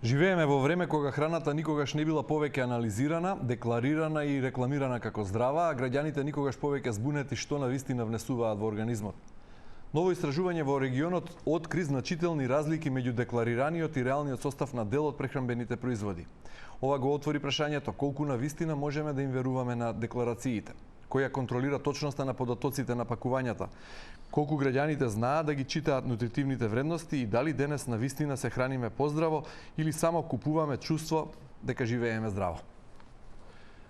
Живееме во време кога храната никогаш не била повеќе анализирана, декларирана и рекламирана како здрава, а граѓаните никогаш повеќе збунети што навистина внесуваат во организмот. Ново истражување во регионот откри значителни разлики меѓу декларираниот и реалниот состав на дел од прехранбените производи. Ова го отвори прашањето колку навистина можеме да им веруваме на декларациите, која контролира точноста на податоците на пакувањата, колку граѓаните знаат да ги читаат нутритивните вредности и дали денес навистина се храниме поздраво или само купуваме чувство дека живееме здраво.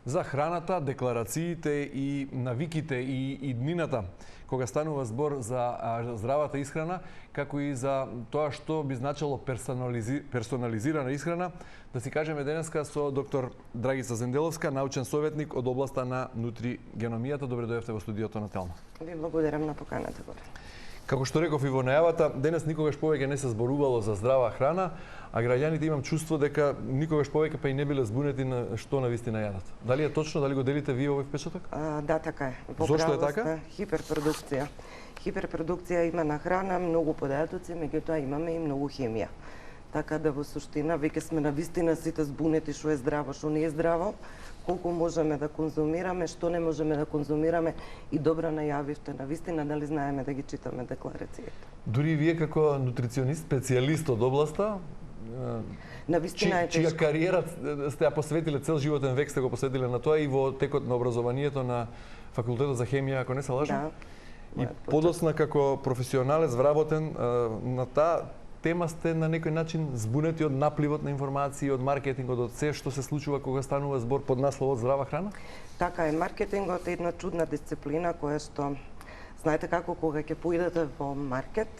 За храната, декларациите и навиките и днината, кога станува збор за здравата исхрана, како и за тоа што би значило персонализирана исхрана, да си кажеме денеска со доктор Драгица Зенделовска, научен советник од областа на нутригеномијата. Добре дојдовте во студиото на Телма. Ви благодарам на поканата. Како што реков и во најавата, денес никогаш повеќе не се зборувало за здрава храна, а граѓаните имам чувство дека никогаш повеќе па и не биле збунети на што навистина јадат. Дали е точно, дали го делите вие овој впечаток? Да, така е. Зошто е така? Хиперпродукција. Хиперпродукција има на храна, многу податоци, меѓутоа имаме и многу хемија. Така да во суштина веќе сме навистина сите збунети што е здраво, што не е здраво, колку можеме да конзумираме, што не можеме да конзумираме и добро најавивте навистина дали знаеме да ги читаме декларациите. Дури вие како нутриционист, специјалист од областа, навистина е чија кариера сте ја посветиле цел животен век, сте го посветиле на тоа и во текот на образованието на факултетот за хемија, ако не се лажам. Да. И подосна како професионалец вработен на таа тема сте на некој начин збунети од напливот на информации, од маркетингот, од се што се случува кога станува збор под насловот здрава храна? Така е, маркетингот е една чудна дисциплина која што знаете како кога ќе поидете во маркет,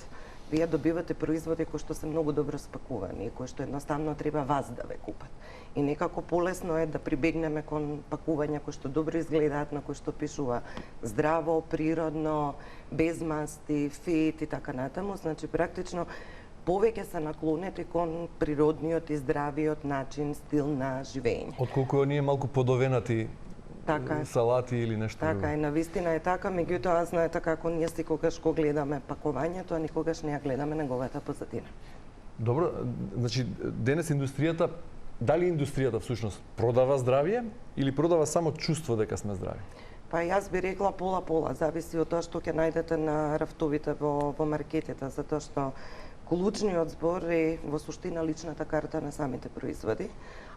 вие добивате производи кои што се многу добро спакувани и кои што едноставно треба вас да ве купат. И некако полесно е да прибегнеме кон пакувања кои што добро изгледаат, на кои што пишува здраво, природно, без масти, фит и така натаму. Значи практично повеќе се наклонети кон природниот и здравиот начин, стил на живење. Отколку ние малку подовенати салати или нешто друго. Така е, навистина е така, меѓутоа знаете како ние секогаш го гледаме пакувањето, а никогаш не ја гледаме неговата позадина. Добро, значи денес индустријата, дали индустријата всушност продава здравје или продава само чувство дека сме здрави? Па јас би рекла пола-пола, зависи од тоа што ќе најдете на рафтовите во маркетите, затоа што клучниот збор е во суштина личната карта на самите производи,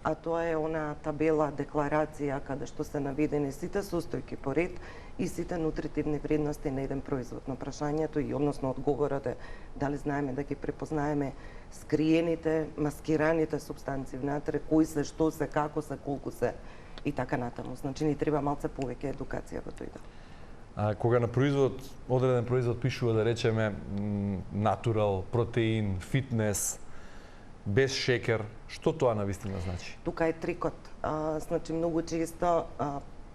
а тоа е она табела, декларација каде што се наведени сите состојки по ред и сите нутритивни вредности на еден производ. Но прашањето и односно одговорот е дали знаеме да ги препознаеме скриените, маскираните супстанции внатре, кои се, што се, како се, колку се и така натаму. Значи ни треба малце повеќе едукација во тој дел. Кога на производ, одреден производ пишува да речеме натурал, протеин, фитнес, без шекер, што тоа навистина значи? Тука е трикот. Значи многу често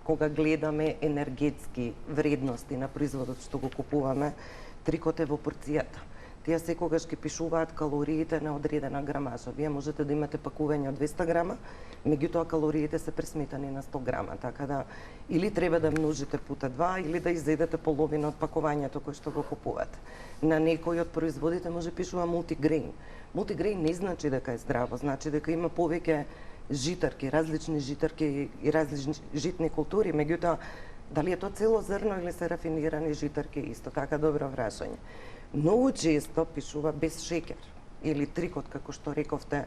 кога гледаме енергетски вредности на производот што го купуваме, трикот е во порцијата. Тие секогаш ги пишуваат калориите на одредена грамажа. Вие можете да имате пакување од 200 грама, меѓутоа калориите се пресметани на 100 грама, така да или треба да множите пута 2 или да изедете половина од пакувањето кое што го купувате. На некој од производите може пишува мултигрейн. Мултигрейн не значи дека е здраво, значи дека има повеќе житарки, различни житарки и различни житни култури, меѓутоа дали е тоа цело зрно или се рафинирани житарки, исто така добро прашање. Многу често пишува без шекер или трикот, како што рековте,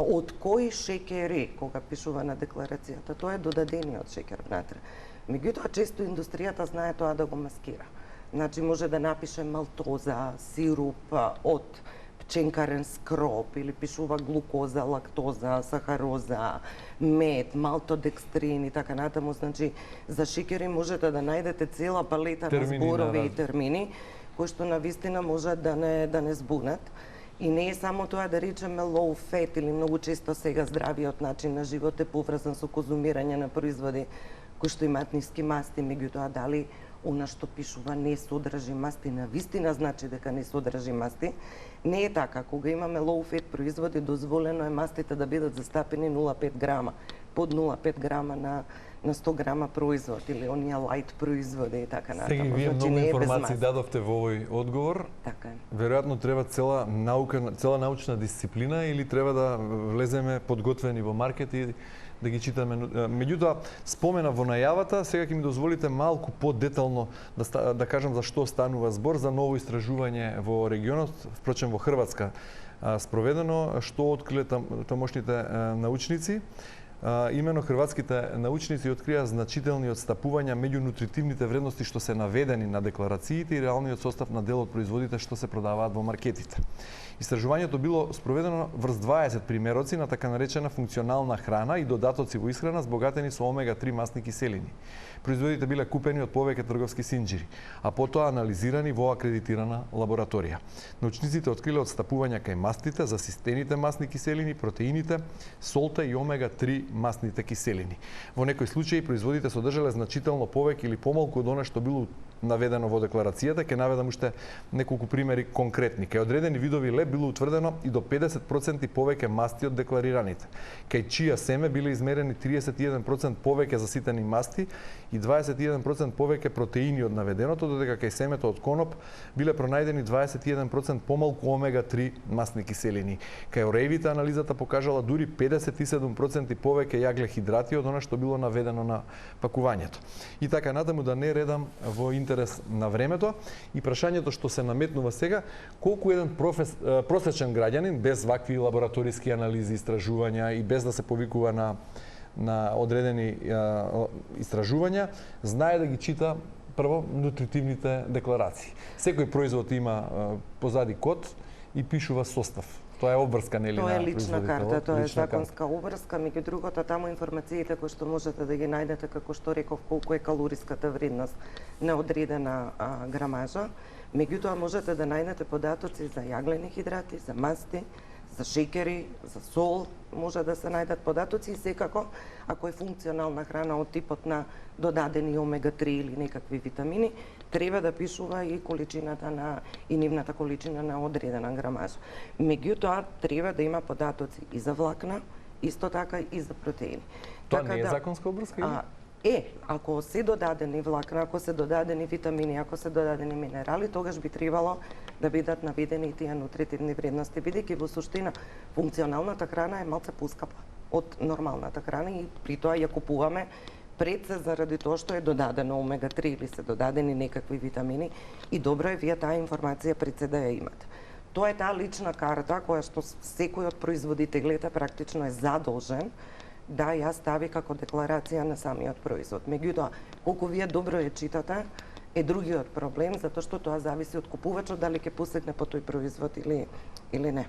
од кои шекери кога пишува на декларацијата, тоа е додадениот шекер внатре. Меѓутоа често индустријата знае тоа да го маскира. Значи може да напише малтоза, сируп од пченкарен скроп или пишува глукоза, лактоза, сахароза, мед, малтодекстрин и така натаму. Значи за шекери можете да најдете цела палета на зборови и термини кои што навистина можат да не збунат. И не е само тоа да речеме low fat или многу често сега здравиот начин на живот е поврзан со конзумирање на производи кои што имаат ниски масти, меѓутоа дали она што пишува не содржи масти, навистина значи дека не содржи масти. Не е така. Кога имаме low fat производи, дозволено е мастите да бидат застапени 0,5 грама. под 0,5 грама на 100 грама производ или оние лајт производи и така натаму. Сега вие многу информации дадовте во овој одговор. Така е. Веројатно треба цела научна дисциплина или треба да влеземе подготвени во маркет и да ги читаме. Меѓутоа, спомена во најавата, сега ќе ми дозволите малку подетално да кажам за што станува збор, за ново истражување во регионот, впрочем во Хрватска спроведено, што откриле тамошните научници. Имено хрватските научници открија значителни отстапувања меѓу нутритивните вредности што се наведени на декларациите и реалниот состав на дел од производите што се продаваат во маркетите. Истражувањето било спроведено врз 20 примероци на така наречена функционална храна и додатоци во исхрана збогатени со омега-3 масни киселини. Производите биле купени од повеќе трговски синџири, а потоа анализирани во акредитирана лабораторија. Научниците откриле отстапувања кај мастите, засистените масни киселини, протеините, солта и омега-3 масните киселини. Во некои случаи производите содржале значително повеќе или помалку од она што било наведено во декларацијата. Ќе наведам уште неколку примери конкретни. Кај одредени видови леб било утврдено и до 50% повеќе масти од декларираните. Кај чија семе биле измерени 31% повеќе заситени масти и 21% повеќе протеини од наведеното, додека кај семето од коноп биле пронајдени 21% помалку омега-3 масни киселини. Кај орејвите анализата покажала дури 57% повеќе јаглехидрати од она што било наведено на пакувањето. И така натаму, да не редам во интерес на времето, и прашањето што се наметнува сега, колку еден просечен граѓанин без вакви лабораториски анализи, истражувања и без да се повикува на одредени истражувања, знае да ги чита прво нутритивните декларации. Секој производ има позади код и пишува состав. Тоа е обврска, нели, на производителот? Тоа е лична карта, тоа е законска обврска, меѓу другото таму информациите кои што можете да ги најдете, како што реков, колку е калориската вредност на одредена грамажа. Меѓутоа можете да најдете податоци за јаглени хидрати, за масти, за шеќери, за сол, може да се најдат податоци и секако, ако е функционална храна од типот на додадени омега-3 или некакви витамини, треба да пишува и количината и нивната количина на одредена грамажа. Меѓутоа, треба да има податоци и за влакна, исто така и за протеини. Тоа не е законска обврска? Ако се додадени влакна, ако се додадени витамини, ако се додадени минерали, тогаш би требало да бидат наведени и тие нутритивни вредности, бидејќи во суштина функционалната храна е малце поскапа од нормалната храна и при тоа ја купуваме пред се заради тоа што е додадено омега-3 или се додадени некакви витамини и добро е вие таа информација пред се да ја имате. Тоа е таа лична карта која што секој од производителите практично е задолжен да ја стави како декларација на самиот производ. Меѓутоа, колку вие добро ја читате, е другиот проблем, затоа што тоа зависи од купувачот дали ќе посегне по тој производ или не.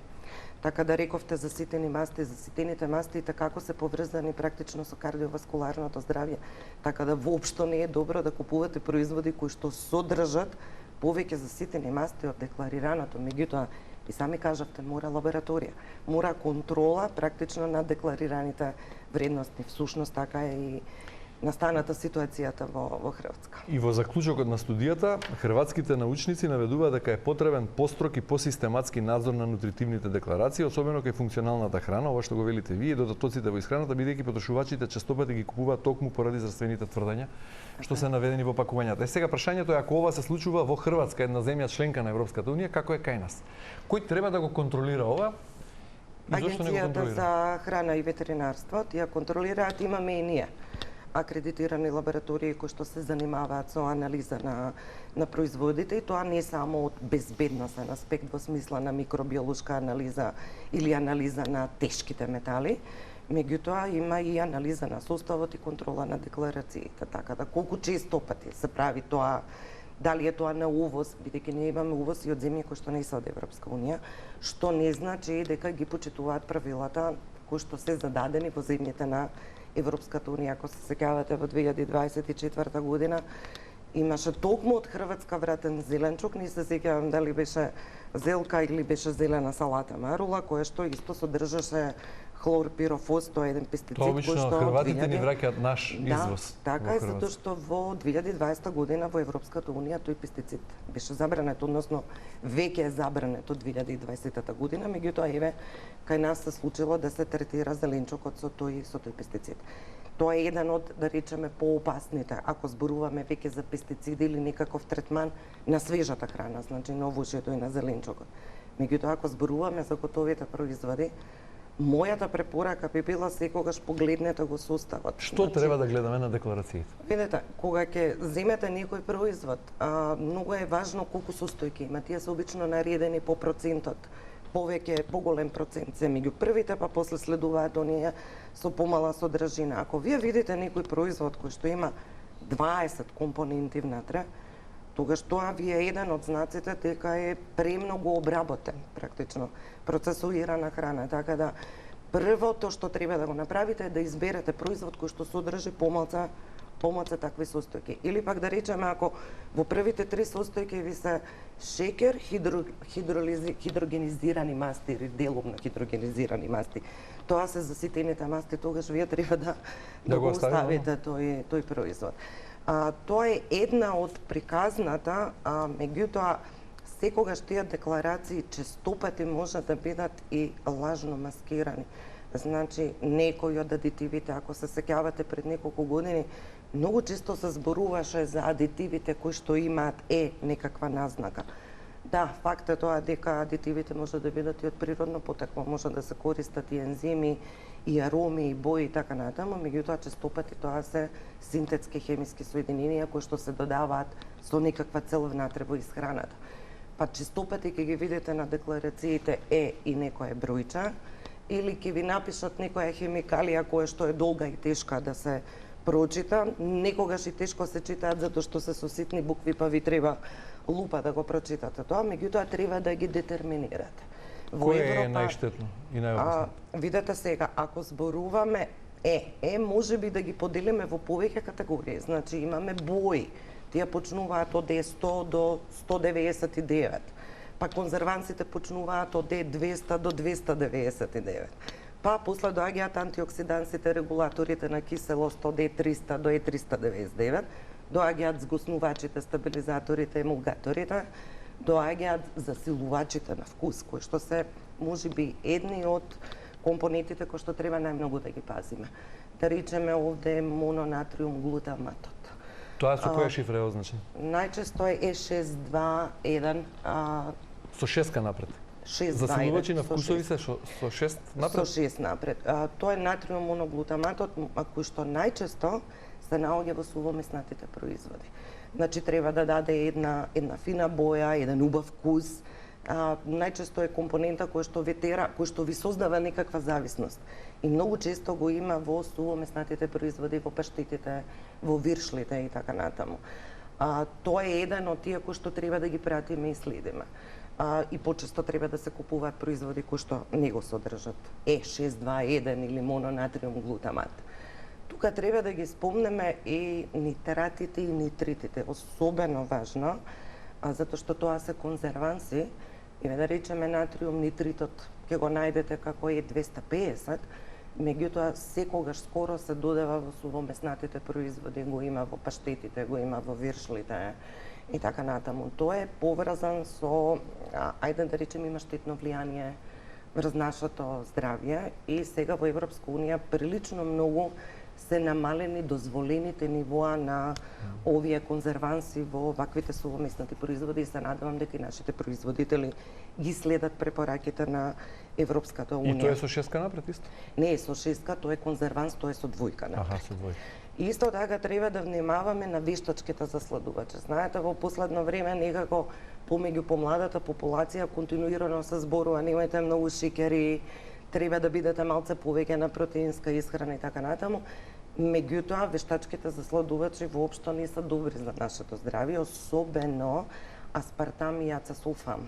Така да рековте за ситени масти, за ситените масти како се поврзани практично со кардиоваскуларното здравје, така да воопшто не е добро да купувате производи кои што содржат повеќе заситени масти од декларираното. Меѓутоа, и сами кажавте, мора лабораторија, мора контрола практично на декларираните вредности. Всушност така е и настаната ситуацијата во Хрватска. И во заклучокот на студијата, хрватските научници наведуваат дека е потребен построг и посистематски надзор на нутритивните декларации, особено кај функционалната храна, ова што го велите вие, додатоците во исхраната, бидејќи потрошувачите честопати ги купуваат токму поради здравствените тврдења што се наведени во пакувањата. Сега прашањето е, ако ова се случува во Хрватска, една земја членка на Европската унија, како е кај нас? Кој треба да го контролира ова? Агенцијата за храна и ветеринарство ја контролираат, имаме и ние акредитирани лаборатории кои што се занимаваат со анализа на производите, и тоа не само од безбедносен аспект во смисла на микробиолошка анализа или анализа на тешките метали, меѓутоа има и анализа на составот и контрола на декларациите, така да колку често пати се прави тоа, дали е тоа на увоз, бидејќи ние имаме увоз и од земји кои што не се од Европска унија, што не значи дека ги почитуваат правилата кои што се зададени во земјите на Европската унија. Ако се сеќавате во 2024 година имаше токму од Хрватска вратен зеленчук, не се сеќавам дали беше зелка или беше зелена салата марула, која што исто содржаше хлорпирофос, тоа е еден пестицид Тоа обично кој што хрватите ни враќаат наш извоз. Да, така е, затоа што во 2020 година во Европската унија тој пестицид беше забранет, односно веќе е забранет од 2020 година, меѓутоа еве кај нас се случило да се третира зеленчокот со тој пестицид. Тоа е еден од, да речеме, поопасните, ако зборуваме веќе за пестициди или некаков третман на свежата храна, значи на овошјето и на зеленчокот. Меѓутоа, ако зборуваме за готовите производи, мојата препорака би била секогаш погледнете го составот. Што треба да гледаме на декларациите? Видете, кога ќе земете некој производ, многу е важно колку состојки има. Тие се обично наредени по процентот. Повеќе, поголем процент се меѓу првите, па после следуваат оние со помала содржина. Ако вие видите некој производ кој што има 20 компоненти внатре, тогаш тоа ви е еден од знаците дека е премногу обработен, практично, процесуирана храна. Така да, првото што треба да го направите е да изберете производ кој што содржи помалку такви состојки. Или пак да речеме, ако во првите 3 состојки ви се шекер, хидрогенизирани масти или делумно хидрогенизирани масти, тоа се заситените масти, тогаш вие треба да го оставите тој производ. Тоа е една од приказната, меѓутоа секогаш тие декларации честопати може да бидат и лажно маскирани. Значи, некои од адитивите, ако се сеќавате пред неколку години, многу често се зборуваше за адитивите кои што имаат некаква назнака. Да, факт е тоа дека адитивите може да бидат и од природно потекло, може да се користат и ензими, и ароми, и бои и така натаму, меѓутоа честопати тоа се синтетски хемиски соединенија кои што се додаваат со некаква цел внатре во исхраната. Па честопати ќе ги видите на декларациите и некое бројче, или ќе ви напишат некоја хемикалија која што е долга и тешка да се прочита, некогаш и тешко се читаат затоа што се со ситни букви, па ви треба лупа да го прочитате тоа, меѓутоа треба да ги детерминирате. Кој е најштетно и најопасно? Видете сега, ако зборуваме може би да ги поделиме во повеќе категории. Значи имаме бои, тие почнуваат од E100 до 199. Па конзервансите почнуваат од E200 до 299. Па после доаѓаат антиоксидансите, регулаторите на киселост од E300 до E399, доаѓаат згоснувачите, стабилизаторите, емулгаторите, доаѓаат засилувачите на вкус, кои што се можеби едни од компонентите кои што треба најмногу да ги пазиме. Да речеме овде мононатриум глутаматот. Тоа со која шифра е означен? Најчесто е E621. Со шеска напред. Засилувачи на вкусови се со 6 напред? Со 6 напред. Тоа е натриум моноглутаматот, кој што најчесто се наоѓа во сувомеснатите производи. Значи треба да даде една фина боја, еден убав вкус. Најчесто е компонента кој што ветера, кој што ви создава некаква зависност. И многу често го има во сувомеснатите производи, во паштетите, во виршлите и така натаму. Тоа е еден од тие кои што треба да ги пратиме и следиме. И почесто треба да се купуваат производи кои што не го содржат E621 или мононатриум глутамат. Тука треба да ги спомнеме и нитратите и нитритите, особено важно, затоа што тоа се конзерванси, и да речеме натриум нитритот ќе го најдете како E250, меѓутоа секогаш скоро се додава во сувомеснатите производи, го има во паштетите, го има во виршлите и така натаму. Тоа е поврзан со, ајде да речеме, има штетно влијание врз нашето здравје и сега во Европска унија прилично многу се намалени дозволените нивоа на овие конзерванси во ваквите сувомеснати производи и се надевам дека и нашите производители ги следат препораките на Европската унија. И тоа е со шеска напред исто? Не е со шеска, тоа е конзерванс, тоа е со двојка напред. Со двојка. И исто така треба да внимаваме на вештачките засладувачи. Знаете, во последно време некако помеѓу помладата популација континуирано се зборува немајте многу шеќери, треба да бидете малце повеќе на протеинска исхрана и така натаму. Меѓутоа, вештачките засладувачи воопшто не се добри за нашето здравје, особено аспартам и ацесулфам.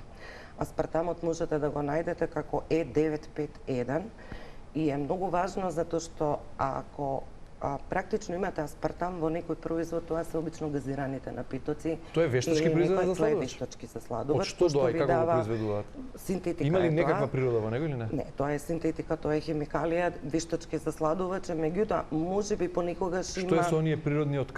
Аспартамот можете да го најдете како E951 и е многу важно затоа што ако практично имате аспартам во некој производ, тоа се обично газираните напитоци. Тоа е вештачки производ за Тоа е сладувач? вештачки за сладувач. Од што доа и како го произведуваат? Синтетика. Има ли некаква природа во него или не? Не, тоа е синтетика, тоа е химикалија, вештачки за сладувач, меѓутоа можеби понекогаш има. Што е со оние природни од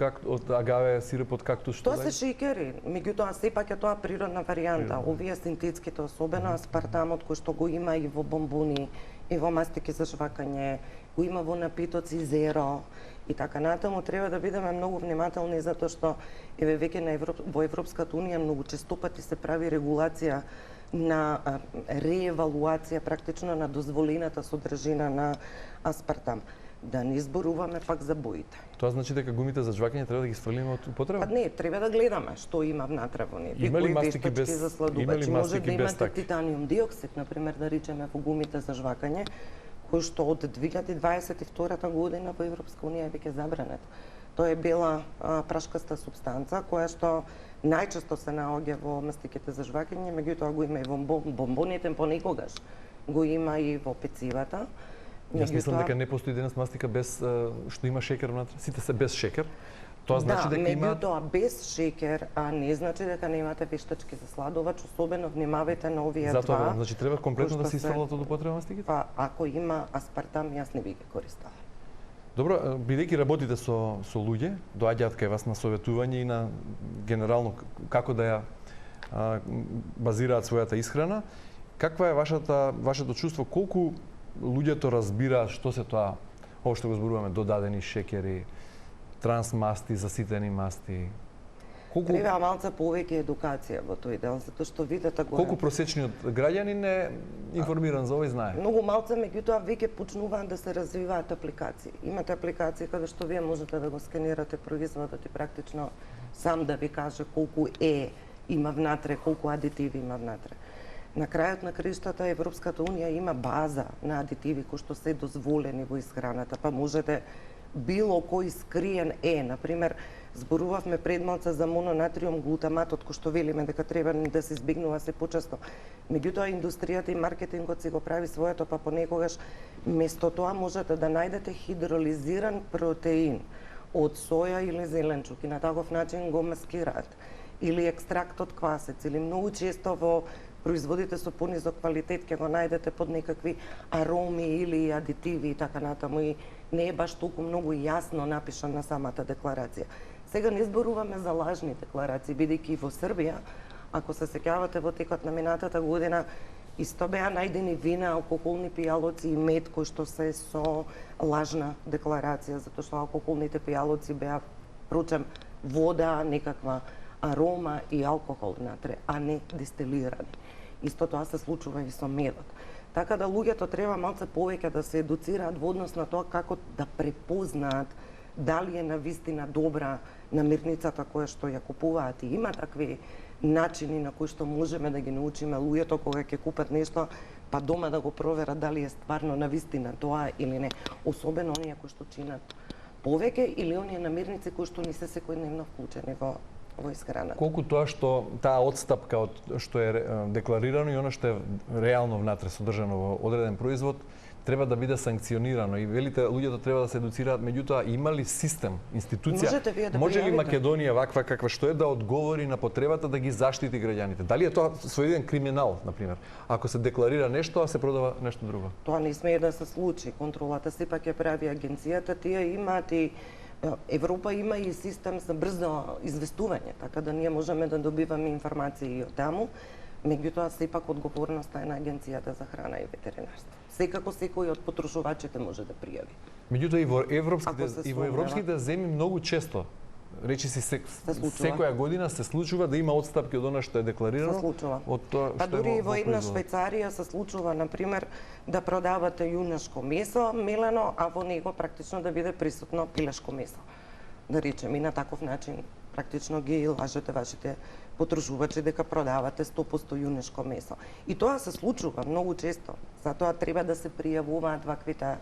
агаве, сироп од кактус, што Тоа се шеќери, меѓутоа сепак е тоа природна варијанта. Овие синтетските, особено аспартамот кој што го има и во бомбони, и во мастики за жвакање, го има во напитоци зеро и така натаму, треба да бидеме многу внимателни затоа што еве веќе во Европската унија многу честопати се прави регулација на реевалуација практично на дозволената содржина на аспартам. Да не зборуваме пак за боите. Тоа значи дека гумите за жвакање треба да ги сфрлиме од употреба? Па не, треба да гледаме што има внатре во нив. Има ли мастики без за сладувачи? Може да имате таки? титаниум диоксид, например, да речеме во гумите за жвакање, кој што од 2022 година во Европска унија е веќе забранет. Тоа е бела прашкаста супстанца која што најчесто се наоѓа во мастиките за жвакање, меѓутоа го има и во бомбоните, понекогаш го има и во пецивата. Јас мислам дека не постои денес мастика без што има шекер внатре. Сите се без шекер. Тоа значи дека има. Меѓутоа без шекер, а не значи дека немате вештачки за сладувач, особено внимавајте на овие два. Затоа, значи треба комплетно да се исфрлат од употреба мастиките? Па ако има аспартам, јас не би ги користела. Добро, бидејќи работите со луѓе, доаѓаат кај вас на советување и на генерално како да ја базираат својата исхрана, каква е вашето чувство, колку луѓето разбираат што се тоа, ово што го зборуваме, додадени шекери, трансмасти, заситени масти? Треба малце повеќе едукација во тој дел, затоа што видите го. Колку просечниот граѓанин е информиран за ова и знае? Многу малце, меѓутоа веќе почнуваат да се развиваат апликации. Имате апликации каде што вие можете да го скенирате производот и практично сам да ви каже колку има внатре, колку адитиви има внатре. На крајот на краиштата Европската унија има база на адитиви кои што се дозволени во исхраната, па можете било кој скриен например, зборувавме пред малце за мононатриум глутаматот кој што велиме дека треба да се избегнува се почесто. Меѓутоа индустријата и маркетингот си го прави своето, па понекогаш место тоа можете да најдете хидролизиран протеин од соја или зеленчук и на таков начин го маскираат. Или екстракт од квасец, или многу често во производите со понизок квалитет ќе го најдете под некакви ароми или адитиви и така натаму и не е баш толку многу јасно напишан на самата декларација. Сега не зборуваме за лажни декларации, бидејќи во Србија, ако се сеќавате во текот на минатата година, исто беа најдени вина, алкохолни пијалоци и мед кои што се со лажна декларација, затоа што алкохолните пијалоци беа впрочем вода, некаква арома и алкохол внатре, а не дестилирани. Исто тоа се случува и со медот. Така да луѓето треба малце повеќе да се едуцираат во однос на тоа како да препознаат дали е навистина добра намирницата која што ја купуваат. И има такви начини на кои што можеме да ги научиме луѓето кога ќе купат нешто, па дома да го проверат дали е стварно навистина тоа или не. Особено оние кои што чинат повеќе или оние намирници кои што не се секојдневно вклучени во исхраната. Колку тоа што таа одстапка од што е декларирано и она што е реално внатре содржано во одреден производ треба да биде санкционирано и велите луѓето треба да се едуцираат, меѓутоа има ли систем, институција, може ли Македонија ваква каква што е да одговори на потребата да ги заштити граѓаните? Дали е тоа соеден криминал, на пример, ако се декларира нешто, а се продава нешто друго? Тоа не смее да се случи. Контролата сепак ја прави агенцијата, тие имаат и Европа има и систем за брзо известување, така да ние можеме да добиваме информации од таму, меѓутоа сепак одговорноста е на Агенцијата за храна и ветеринарство. Секако секој од потрошувачите може да пријави. Меѓутоа и во европските земји многу често, речи си секоја година се случува да има одстапки од она што е декларирано. Се случува. Од тоа што па дури и во една Швајцарија се случува, например, да продавате јунешко месо мелено, а во него практично да биде присутно пилешко месо. Да речем, и на таков начин практично ги лажете вашите потрошувачи дека продавате 100% јунешко месо. И тоа се случува многу често. Затоа треба да се пријавуваат ваквите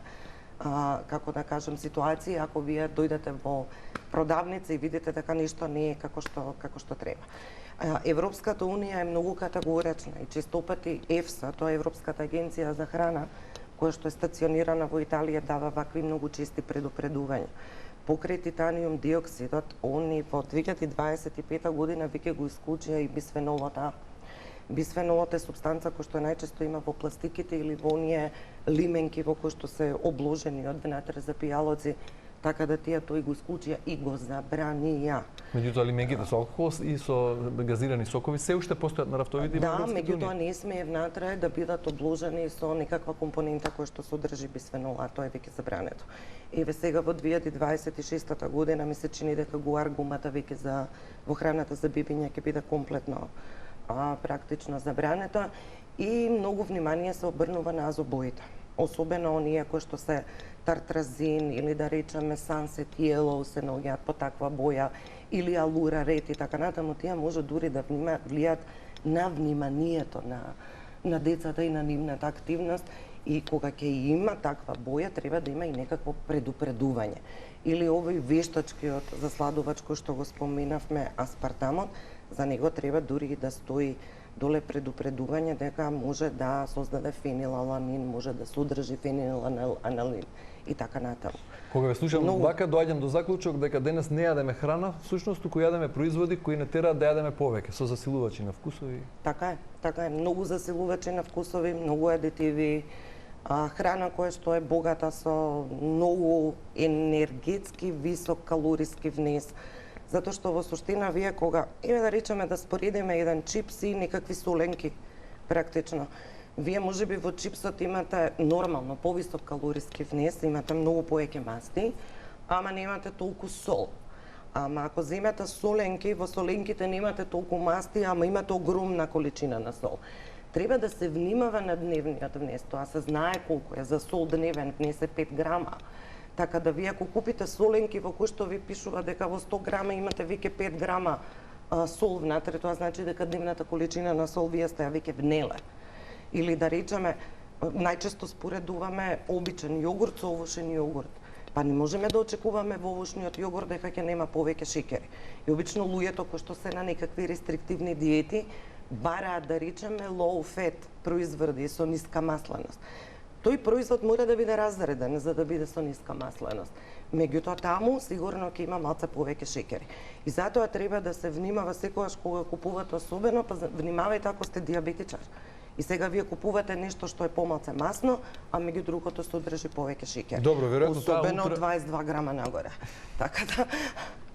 како да кажем ситуации ако вие дојдете во продавница и видите дека нешто не е како што треба. Европската унија е многу категорична и честопати ЕФСА, тоа е Европската агенција за храна, која што е стационирана во Италија, дава вакви многу чести предупредувања. Покрај титаниум диоксидот, они во 2025 година веќе го исклучија и бисфенолот А. Бисфенолот е супстанца која што најчесто има во пластиките или во оние лименки во кои што се обложени од внатре за пијалоци, така да тие тој го исклучија и го забранија. Меѓутоа лименките со алкохол и со газирани сокови се уште постојат на рафтовите? Да, меѓутоа не смее внатре да бидат обложени со некаква компонента која што содржи бисфенол А, тоа е веќе забрането. Еве сега во 2026 година ми се чини дека гуар-гумата веќе во храната за бебиња ќе биде комплетно практично забранета и многу внимание се обрнува на азобоите. Особено оние кои што се тартразин или да речеме Sunset Yellow се наоѓаат по таква боја или Allura Red и така натаму, тие може дури да влијат на вниманието на децата и на нивната активност и кога ќе има таква боја треба да има и некакво предупредување. Или овој вештачкиот засладувач кој што го споменавме аспартамот, за него треба дури и да стои доле предупредување дека може да создаде фенилаланин, може да содржи фенилаланин и така натаму. Кога ве слушам вака, доаѓам до заклучок дека денес не јадеме храна, всушност туку јадеме производи кои не тераат да јадеме повеќе, со засилувачи на вкусови. Така е, многу засилувачи на вкусови, многу адитиви, храна која што е богата со многу енергетски висок калориски внес. Затоа што во суштина вие кога, еве да речеме да споредиме еден чипс и некакви соленки, практично. Вие можеби во чипсот имате нормално повисок калориски внес, имате многу повеќе масти, ама немате толку сол. Ама ако земете соленки, во соленките немате толку масти, ама имате огромна количина на сол. Треба да се внимава на дневниот внес, тоа се знае колку е, за сол дневен внес е 5 грама. Така да вие ако купите соленки во кои што ви пишува дека во 100 грама имате веќе 5 грама сол внатре, тоа значи дека дневната количина на сол вие сте ја веќе внеле. Или да речеме, најчесто споредуваме обичен јогурт со овошен јогурт. Па не можеме да очекуваме во овошниот јогурт дека ќе нема повеќе шеќери. И обично луѓето кои што се на некакви рестриктивни диети бараат да речеме low fat производи со ниска масленост. Тој производ мора да биде разреден за да биде со ниска масленост. Меѓутоа таму сигурно ќе има малце повеќе шеќери. И затоа треба да се внимава секогаш кога купувате, особено па внимавајте ако сте диабетичар. И сега вие купувате нешто што е помалце масно, а меѓу другото содржи повеќе шеќер. Добро, веројатно особено 22 грама нагоре. Така да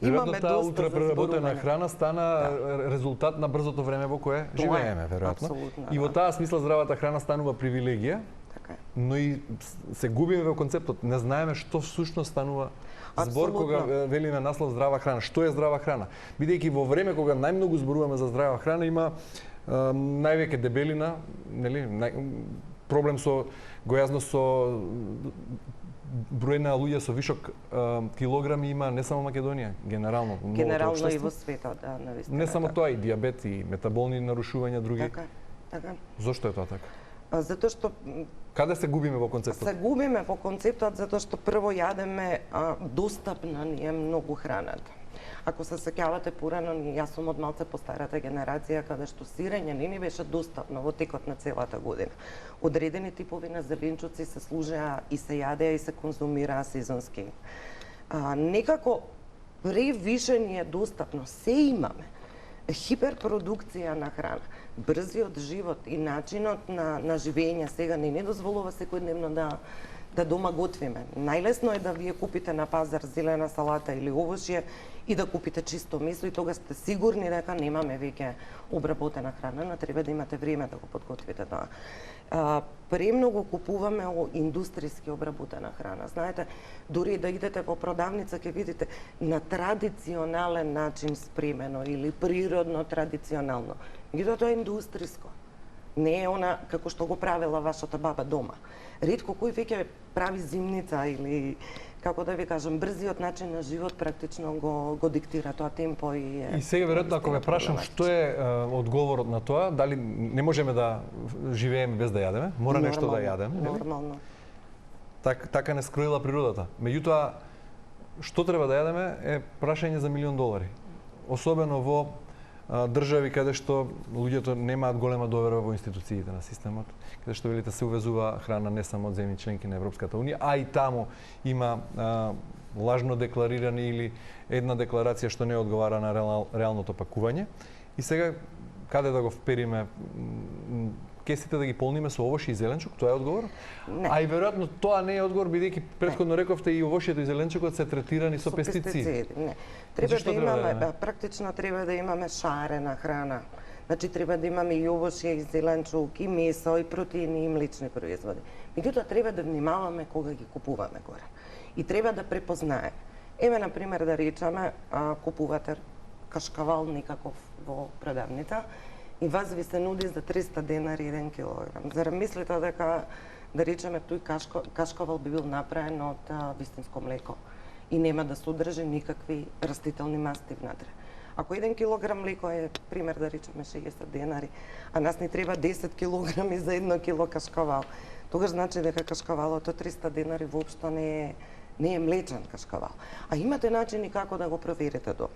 имаме доста ултрапреработена храна стана резултат на брзото време во кое живееме, веројатно. И во таа смисла здравата храна станува привилегија. Но и се губиме во концептот. Не знаеме што всушност станува збор кога велиме наслов здрава храна. Што е здрава храна? Бидејќи во време кога најмногу зборуваме за здрава храна има највеќе дебелина, нели, проблем со гојазност, со број на луѓе со вишок килограми има не само Македонија, генерално и во светот, да, навистина. Не само тоа, и диабет, и метаболни нарушувања други. Така. Зошто е тоа така? Затоа што каде се губиме во концептот? Се губиме во концептот затоа што прво јадеме достапна ни е многу храната. Ако се сеќавате порано, јас сум од малце постарата генерација каде што сирење не ни беше достапно во текот на целата година. Одредени типови на зеленчуци се служеа и се јадеа и се конзумираа сезонски. Некако превише ни е достапно, се имаме. Хиперпродукција на храна, брзиот живот и начинот на живење сега не дозволува секојдневно да дома готвиме. Најлесно е да вие купите на пазар зелена салата или овошје и да купите чисто месо и тога сте сигурни дека немаме веќе обработена храна, но треба да имате време да го подготвите тоа. Премногу купуваме индустријски обработена храна. Знаете, дури да идете во продавница ќе видите на традиционален начин спремено или природно традиционално. Меѓутоа тоа е индустријско. Не е она како што го правела вашата баба дома. Ретко кој веќе прави зимница или како да ви кажам, брзиот начин на живот практично го диктира тоа темпо и сега веројатно ако ве прашам што е одговорот на тоа, дали не можеме да живееме без да јадеме, мора нешто да јадеме, нели? Нормално. Така не скроила природата. Меѓутоа што треба да јадеме е прашање за $1.000.000. Особено во држави каде што луѓето немаат голема доверба во институциите на системот, каде што велите се увезува храна не само од земји членки на Европската унија, а и таму има лажно декларирани или една декларација што не одговара на реалното пакување. И сега каде да го впериме кесите да ги полниме со овошје и зеленчук, тоа е одговор? Не. А и веројатно тоа не е одговор бидејќи претходно рековте и овошјето и зеленчукот се третирани со пестициди. Не. Треба да имаме практично треба да имаме шарена храна. Значи треба да имаме и овошје и зеленчук и месо и протеини и млечни производи. Меѓутоа треба да внимаваме кога ги купуваме горе. И треба да препознаеме. Еве на пример да речеме купувате кашкавал некаков во продавница и вас ви се нуди за 300 денари 1 килограм. Зарем мислите дека, да речеме, тој кашкавал би бил направен од вистинско млеко и нема да содржи никакви растителни масти внатре? Ако 1 килограм млеко е, пример да речеме 60 денари, а нас ни треба 10 килограми за 1 кило кашкавал, тогаш значи дека кашкавалот од 300 денари воопшто не е млечен кашкавал. А имате начини како да го проверите дома.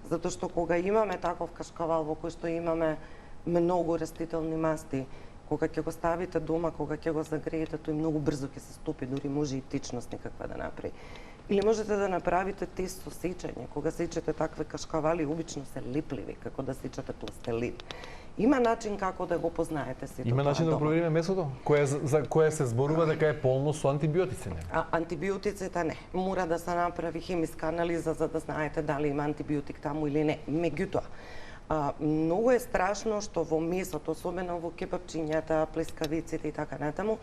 Затоа што кога имаме таков кашкавал во кој што имаме многу растителни масти, кога ќе го ставите дома, кога ќе го загреете, тој многу брзо ќе се стопи, дури може и течност некаква да направи. Или можете да направите тест со сечење. Кога сечете такви кашкавали, обично се лепливи, како да сечете пластелин. Има начин како да го познаете сето тоа. Има начин да го провериме месото? За кое се зборува дека е полно со антибиотици, не? Антибиотиците не. Мора да се направи хемиска анализа за да знаете дали има антибиотик таму или не. Меѓутоа, многу е страшно што во месото, особено во кебапчињата, плескавиците и така натаму,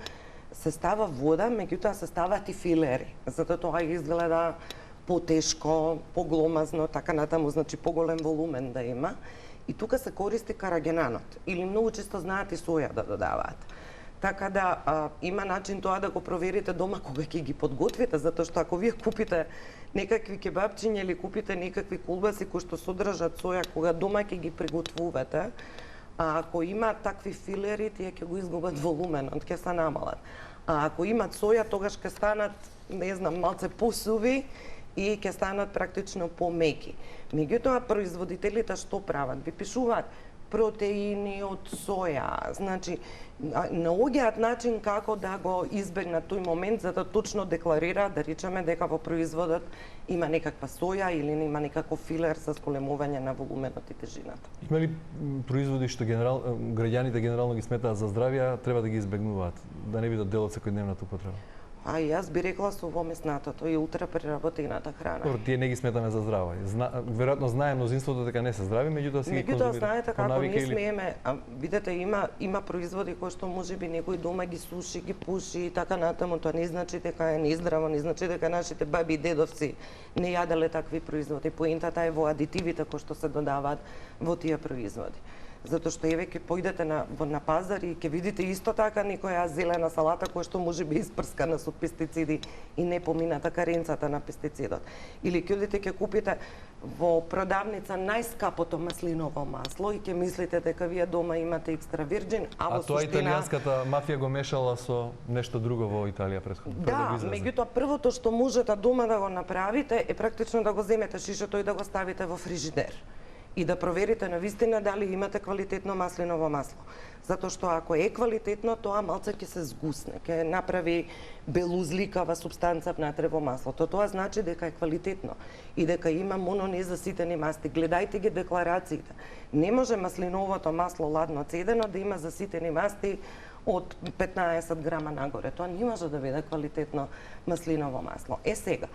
се става вода, меѓутоа се ставаат и филери. Затоа тоа изгледа потешко, погломазно, така натаму, значи поголем волумен да има. И тука се користи карагенанот. Или многу често знаат и соја да додаваат. Така да има начин тоа да го проверите дома кога ќе ги подготвите, затоа што ако вие купите некакви кебапчиња или купите некакви колбаси кои што содржат соја, кога дома ќе ги приготвувате, ако има такви филери, тие ќе го изгубат волуменот, ќе се намалат. А ако имат соја, тогаш ќе станат, не знам, малце посуви и ќе станат практично помеки. Меѓутоа, производителите што прават? Ви пишуваат протеини од соја, значи наоѓаат начин како да го избегнат тој момент за да точно декларираат, да речеме дека во производот има некаква соја или има некаков филер за зголемување на волуменот и тежината. Има ли производи што граѓаните генерално ги сметаат за здравје, треба да ги избегнуваат, да не бидат дел од секојдневната употреба? А јас би рекла со вомеснатото и ултрапреработената храна. Добро, тие не ги сметаме за здраво. Веројатно знае мнозинството дека не се здрави, меѓутоа си ги конзумира. Меѓутоа знаете како не смееме, видете има производи кои што можеби некој дома ги суши, ги пуши и така натаму, тоа не значи дека е нездраво, не значи дека нашите баби и дедовци не јаделе такви производи. Поентата е во адитивите кои што се додаваат во тие производи. Затоа што еве ќе појдете на пазар и ќе видите исто така некоја зелена салата која што можеби испрскана со пестициди и не помината каренцата на пестицидот. Или ќе одите ќе купите во продавница најскапото маслиново масло и ќе мислите дека вие дома имате екстра вирџин, а во тоа италијанската мафија го мешала со нешто друго во Италија претходно. Да, меѓутоа првото што можете дома да го направите е практично да го земете шишето и да го ставите во фрижидер. И да проверите на вистина дали имате квалитетно маслиново масло. Затоа што ако е квалитетно, тоа малце ќе се згусне, ќе направи белузликава субстанца внатре во маслото. Тоа значи дека е квалитетно и дека има мононезаситени масти. Гледајте ги декларациите. Не може маслиновото масло ладно цедено да има заситени масти од 15 грама нагоре. Тоа не може да биде квалитетно маслиново масло. Сега,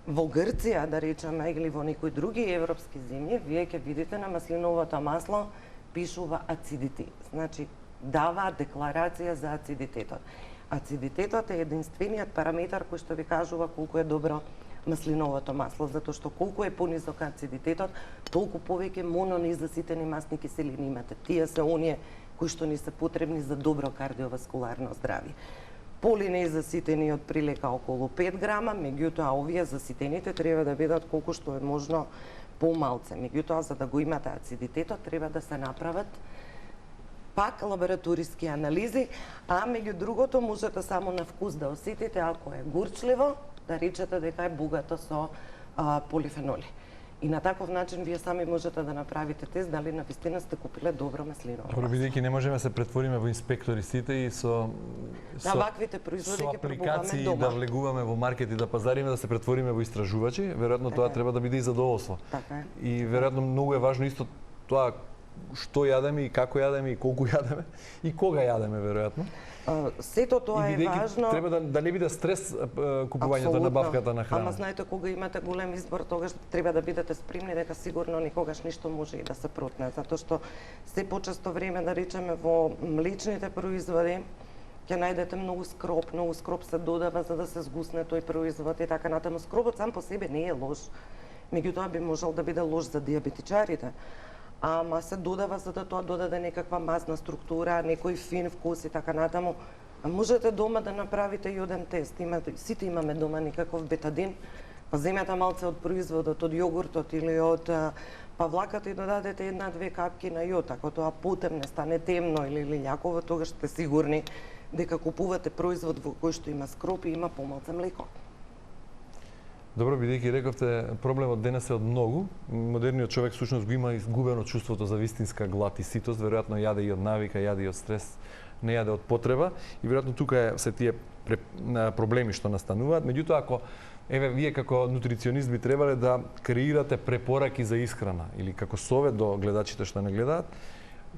во Грција, да речеме, или во некои други европски земји, вие ќе видите на маслиновото масло пишува ацидити. Значи, дава декларација за ацидитетот. Ацидитетот е единствениот параметар кој што ви кажува колку е добро маслиновото масло, затоа што колку е понизок ацидитетот, толку повеќе мононезаситени масни киселини имате. Тие се оние кои што ни се потребни за добро кардиоваскуларно здравје. Полинезаситени од прилика околу 5 грама, меѓутоа овие заситените треба да бидат колку што е можно помалце. Меѓутоа, за да го имате ацидитетот, треба да се направат пак лабораториски анализи, а меѓу другото можете само на вкус да осетите ако е горчливо, да речете дека е богато со полифеноли. И на таков начин вие сами можете да направите тест дали навистина сте купиле добро маслиново. Добро, бидејќи не можеме се претвориме во инспектори сите и со ваквите производи со ги пробуваме апликации дома. да влегуваме во маркет и да пазариме, да се претвориме во истражувачи, веројатно тоа треба да биде и задоволство. Така е. И веројатно многу е важно исто тоа што јадеме и како јадеме и колку јадеме и кога јадеме веројатно. Сето тоа е важно. Треба да не биде стрес купувањето на набавката на храна. Ама знаете, кога имате голем избор, тогаш треба да бидете спремни дека сигурно никогаш ништо може и да се протне, затоа што се почесто време, да речеме, во млечните производи ќе најдете многу скроп се додава за да се згусне тој производ и така натаму. Скропот сам по себе не е лош, меѓутоа би можел да биде лош за дијабетичарите. Ама се додава за да тоа додаде некаква масна структура, некој фин вкус и така натаму. Можете дома да направите јоден тест. Сите имаме дома некаков бетадин, па земете малце од производот, од јогуртот или од павлаката и додадете 1-2 капки на јод. Ако тоа потемне, стане темно или лјаково, тогаш сте сигурни дека купувате производ во кој што има скроп и има помалце млеко. Добро, бидејќи рековте, проблемот денес е од многу. Модерниот човек всушност го има изгубено чувството за вистинска глад и ситост, веројатно јаде и од навика, јаде и од стрес, не јаде од потреба и веројатно тука е се тие проблеми што настануваат. Меѓутоа, ако вие како нутриционист би требале да креирате препораки за исхрана или како совет до гледачите што не гледаат,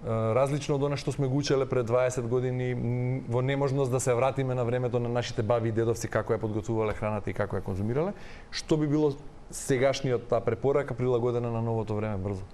различно од она што сме го учеле пред 20 години, во неможност да се вратиме на времето на нашите баби и дедовци како ја подготвувале храната и како ја конзумирале, што би било сегашниот таа препорака прилагодена на новото време брзо?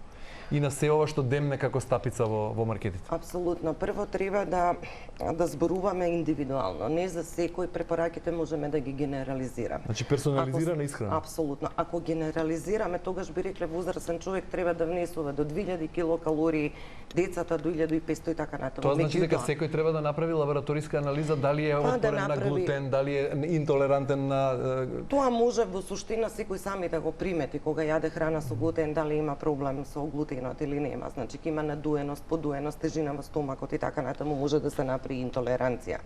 И на се ова што демне како стапица во маркетите? Апсолутно. Прво треба да зборуваме индивидуално. Не за секој препораките можеме да ги генерализираме. Значи персонализирана исхрана? Апсолутно. Ако генерализираме, тогаш би рекле возрастен човек треба да внесува до 2000 килокалории, децата до 1500 и така натаму. Тоа значи дека секој треба да направи лабораториска анализа дали е отпорен на глутен, дали е интолерантен на... Тоа може во суштина секој сами да го примети кога јаде храна со глутен, дали има проблем со глутенот или нема. Значи ќе има надуеност, подуеност, тежина во стомакот и така натаму, може да се направи интолеранција.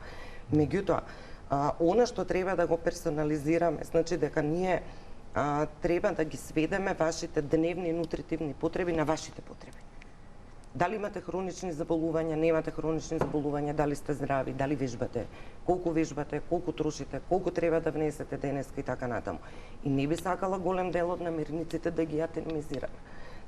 Меѓутоа, она што треба да го персонализираме, значи дека ние треба да ги сведеме вашите дневни нутритивни потреби на вашите потреби. Дали имате хронични заболувања, немате хронични заболувања, дали сте здрави, дали вежбате, колку трошите, колку треба да внесете денеска и така натаму. И не би сакала голем дел од намирниците да ги атемизираме.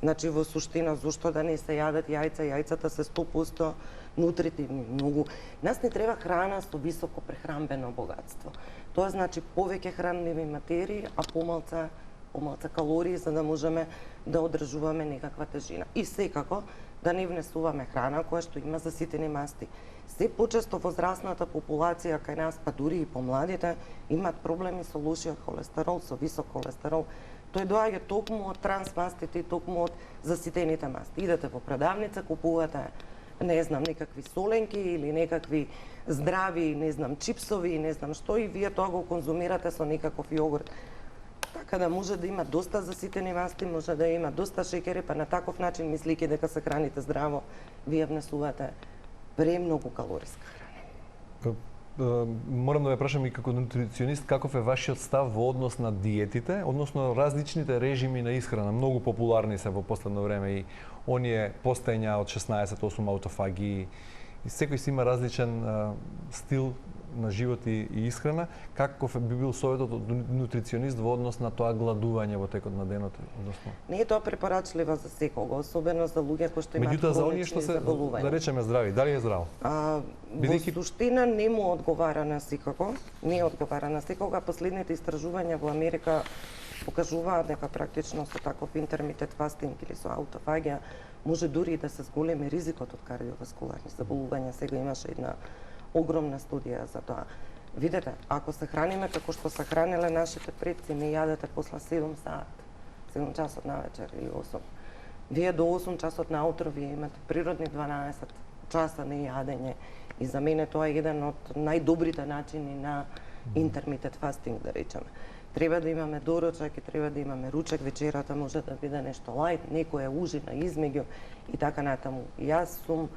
Значи, во суштина, зошто да не се јадат јајца? Јајцата се 100% нутритивни, многу. Нас не треба храна со високо прехранбено богатство. Тоа значи повеќе хранливи материи, а помалце калории, за да можеме да одржуваме некаква тежина. И секако, да не внесуваме храна која што има заситени масти. Се почесто возрастната популација кај нас, па дури и помладите, имаат проблеми со лошиот холестерол, со висок холестерол. Тој доаѓа токму од трансмастите и токму од заситените масти. Идете во продавница, купувате, не знам, некакви соленки или некакви здрави, не знам, чипсови, не знам што, и вие тоа го конзумирате со некаков јогурт. Така да може да има доста заситени масти, може да има доста шеќери, па на таков начин, мислики дека се храните здраво, вие внесувате премногу калориска храна. Морам да ве прашам и како нутриционист, каков е вашиот став во однос на диетите, односно различните режими на исхрана? Многу популарни се во последно време и оние постоења од 16-8 аутофагии. И секој си има различен стил на живот и исхрана. Каков би бил советот од нутриционист во однос на тоа гладување во текот на денот? Односно... Не е тоа препорачливо за секого, особено за луѓе кои што имаат хронични заболувања. Да речеме здрави, дали е здраво? Во суштина не му одговара на секако, не одговара на секого. Последните истражувања во Америка покажуваат дека практично со таков интермитент фастинг или со аутофагија може дури да се зголеми ризикот од кардиоваскуларни заболувања. Сега имаше една огромна студија за тоа. Видете, ако се храниме како што се хранеле нашите предци, не јадете после 7 саат, 7 часот на вечер или 8. Вие до 8 часот наутро вие имате природни 12 часа на јадење. И за мене тоа е еден од најдобрите начини на интермитент фастинг, да речеме. Треба да имаме доручак и треба да имаме ручек, вечерата може да биде нешто лајт, некоја ужина измеѓу и така натаму. Јас сум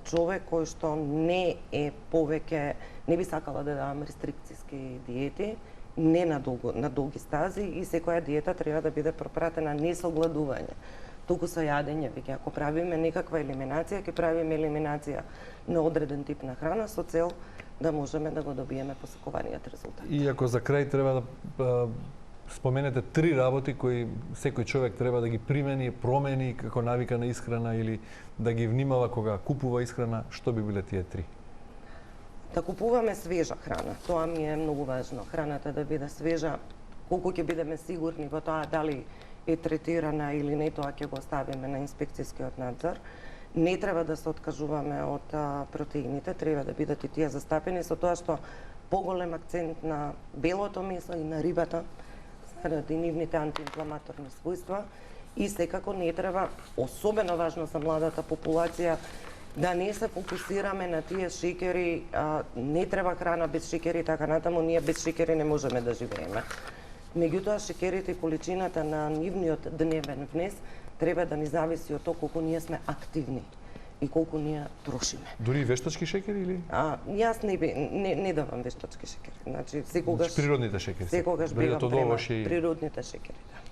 човек кој што не е повеќе, не би сакала да давам рестрикцијски диети не на долги стази и секоја диета треба да биде пропратена не со гладување, туку со јадење. Веќе ако правиме некаква елиминација, ќе правиме елиминација на одреден тип на храна со цел да можеме да го добиеме посакуваниот резултат. И ако за крај треба да споменете 3 работи кои секој човек треба да ги примени, промени како навика на исхрана или да ги внимава кога купува исхрана, што би биле тие 3? Да купуваме свежа храна. Тоа ми е многу важно. Храната да биде свежа. Колку ќе бидеме сигурни во тоа дали е третирана или не, тоа ќе го оставиме на инспекцијскиот надзор. Не треба да се откажуваме од протеините, треба да бидат и тие застапени со тоа што поголем акцент на белото месо и на рибата, заради нивните антиинфламаторни својства, и секако не треба, особено важно за младата популација, да не се фокусираме на тие шеќери, не треба храна без шеќери и така натаму, ние без шеќери не можеме да живееме. Меѓутоа, шеќерите и количината на нивниот дневен внес треба да ни зависи од тоа колку ние сме активни и колку ние трошиме. Дури и вештачки шеќери или? Јас не давам вештачки шеќери. Значи, секогаш природните шеќери. Секогаш бегам према и природните шеќери, да.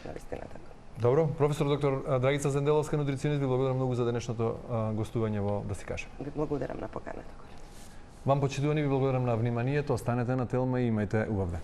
Навистина така. Добро, професор доктор Драгица Зенделовска, нутриционист, ви благодарам многу за денешното гостување во Да си кажем. Ви благодарам на поканата. Вам почитувани, ви благодарам на вниманието, останете на Телма и имајте убав ден.